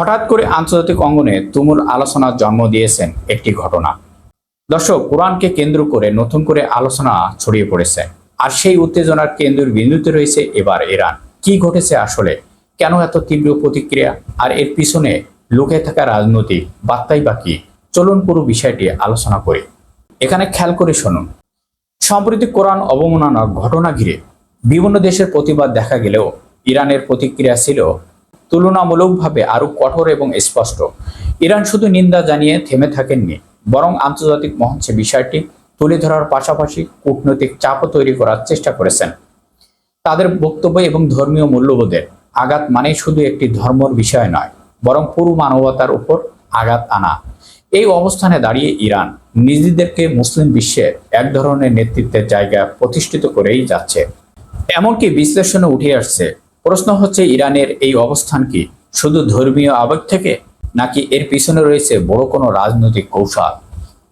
হঠাৎ করে আন্তর্জাতিক অঙ্গনে তুমুল আলোচনার জন্ম দিয়েছেন একটি ঘটনা। দর্শক, কোরআনকে কেন্দ্র করে নতুন করে আলোচনা ছড়িয়ে পড়েছে, আর সেই উত্তেজনার কেন্দ্রের বিন্দুতে রয়েছে এবার ইরান। কি ঘটেছে আসলে, কেন এত তীব্র প্রতিক্রিয়া, আর এর পিছনে লুকে থাকা রাজনৈতিক বার্তাই বা কি? চলুন পুরো বিষয়টি আলোচনা করি। এখানে খেয়াল করে শুনুন। সম্প্রতি কোরআন অবমাননার ঘটনা ঘিরে বিভিন্ন দেশের প্রতিবাদ দেখা গেলেও ইরানের প্রতিক্রিয়া ছিল তুলনামূলকভাবে আরো কঠোর এবং স্পষ্ট। ইরান শুধু নিন্দা জানিয়ে থেমে থাকেননি, বরং আন্তর্জাতিক মঞ্চে বিষয়টি তুলে ধরার পাশাপাশি কূটনৈতিক চাপও তৈরি করার চেষ্টা করেছেন। তাদের বক্তব্য এবং ধর্মীয় মূল্যবোধের আঘাত মানেই শুধু একটি ধর্মর বিষয় নয়, বরং পুরো মানবতার উপর আঘাত আনা। এই অবস্থানে দাঁড়িয়ে ইরান নিজেদেরকে মুসলিম বিশ্বে এক ধরনের নেতৃত্বের জায়গা প্রতিষ্ঠিত করেই যাচ্ছে। এমনকি বিশ্লেষণে উঠে আসছে, প্রশ্ন হচ্ছে ইরানের এই অবস্থান কি শুধু ধর্মীয় আবেগ থেকে, নাকি এর পিছনে রয়েছে বড় কোনো রাজনৈতিক কৌশল?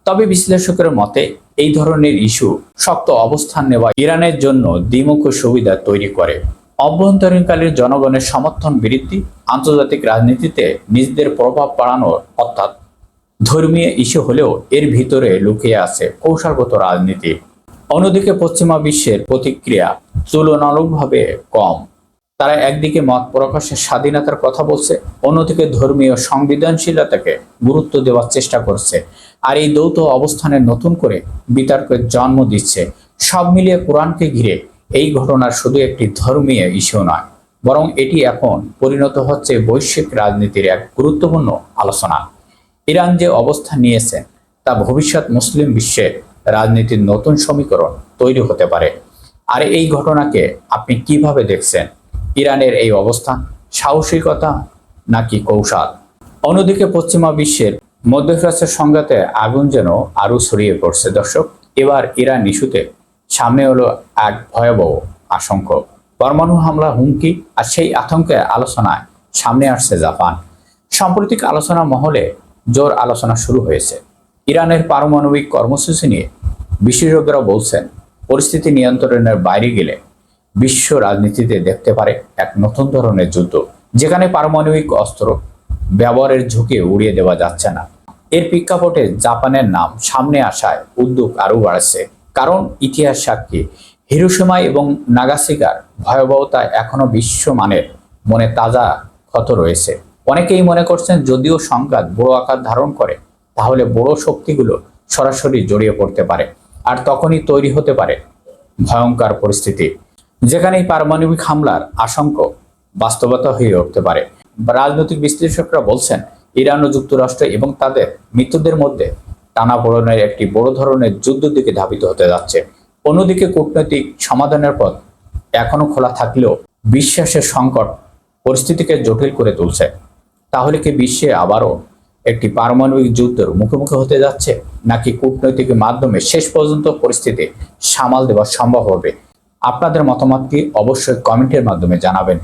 তবে বিশ্লেষকের মতে এই ধরনের ইস্যু শক্ত অবস্থান নেওয়া ইরানের জন্য দ্বিমুখী সুবিধা তৈরি করে। অভ্যন্তরীণকালীন জনগণের সমর্থন বৃদ্ধি, আন্তর্জাতিক রাজনীতিতে নিজেদের প্রভাব বাড়ানোর, অর্থাৎ ধর্মীয় ইস্যু হলেও এর ভিতরে লুকিয়ে আছে কৌশলগত রাজনীতি। অন্যদিকে পশ্চিমা বিশ্বের প্রতিক্রিয়া তুলনামূলকভাবে কম। তারা একদিকে মত প্রকাশের স্বাধীনতার কথা বলছে, অন্যদিকে ধর্মীয় সংবেদনশীলতাকে গুরুত্ব দেওয়ার চেষ্টা করছে। আর এই যৌথ অবস্থানের নতুন করে বিতর্কের জন্ম দিচ্ছে। সব মিলিয়ে কোরআনকে ঘিরে এই ঘটনার শুধু একটি ধর্মীয় ইস্যু নয়, বরং এটি এখন পরিণত হচ্ছে বৈশ্বিক রাজনীতির এক গুরুত্বপূর্ণ আলোচনা। ইরান যে অবস্থান নিয়েছে তা ভবিষ্যৎ মুসলিম বিশ্বের রাজনীতির নতুন সমীকরণ তৈরি হতে পারে। আর এই ঘটনাকে আপনি কিভাবে দেখছেন? ইরানের এই অবস্থান সাহসিকতা নাকি কৌশল? অন্যদিকে পশ্চিমা বিশ্বের মধ্যপ্রাচ্যের সংঘাতে আগুন যেন আরো ছড়িয়ে পড়ছে। দর্শক, এবার ইরান ইস্যুতে সামনে হলো এক ভয়াবহ আশঙ্কা, পরমাণু হামলা হুমকি। আর সেই আতঙ্কের আলোচনায় সামনে আসছে জাপান। সাম্প্রতিক আলোচনা মহলে জোর আলোচনা শুরু হয়েছে ইরানের পারমাণবিক কর্মসূচি নিয়ে। বিশেষজ্ঞরা বলছেন, পরিস্থিতি নিয়ন্ত্রণের বাইরে গেলে বিশ্ব রাজনীতিতে দেখতে পারে এক নতুন ধরনের যুদ্ধ, যেখানে পারমাণবিক অস্ত্র ব্যবহারের ঝুঁকি উড়িয়ে দেওয়া যাচ্ছে না। এর প্রেক্ষাপটে জাপানের নাম সামনে আসায় উদ্বেগ আরও বাড়ছে, কারণ ইতিহাস সাক্ষী হিরোশিমা এবং নাগাসাকির ভয়াবহতা এখনো বিশ্বমানের মনে তাজা ক্ষত রয়েছে। অনেকেই মনে করছেন, যদিও সংঘাত বড় আকার ধারণ করে, তাহলে বড় শক্তিগুলো সরাসরি জড়িয়ে পড়তে পারে, আর তখনই তৈরি হতে পারে ভয়ঙ্কর পরিস্থিতি, যেখানে পারমাণবিক হামলার আশঙ্কা বাস্তবতা হয়ে উঠতে পারে। রাজনৈতিক বিশ্লেষকরা বলছেন, ইরান ও যুক্তরাষ্ট্র এবং তাদের মিত্রদের মধ্যে টানাপোড়েনের একটি বড় ধরনের যুদ্ধের দিকে ধাবিত হতে যাচ্ছে। অন্যদিকে কূটনৈতিক সমাধানের পথ এখনো খোলা থাকলেও বিশ্বাসের সংকট পরিস্থিতিকে জটিল করে তুলছে। তাহলে কি বিশ্বে আবারও একটি পারমাণবিক যুদ্ধের মুখোমুখি হতে যাচ্ছে, নাকি কূটনৈতিক মাধ্যমে শেষ পর্যন্ত পরিস্থিতি সামাল দেওয়া সম্ভব হবে? আপনাদের মতামতটি অবশ্যই কমেন্টের মাধ্যমে জানাবেন।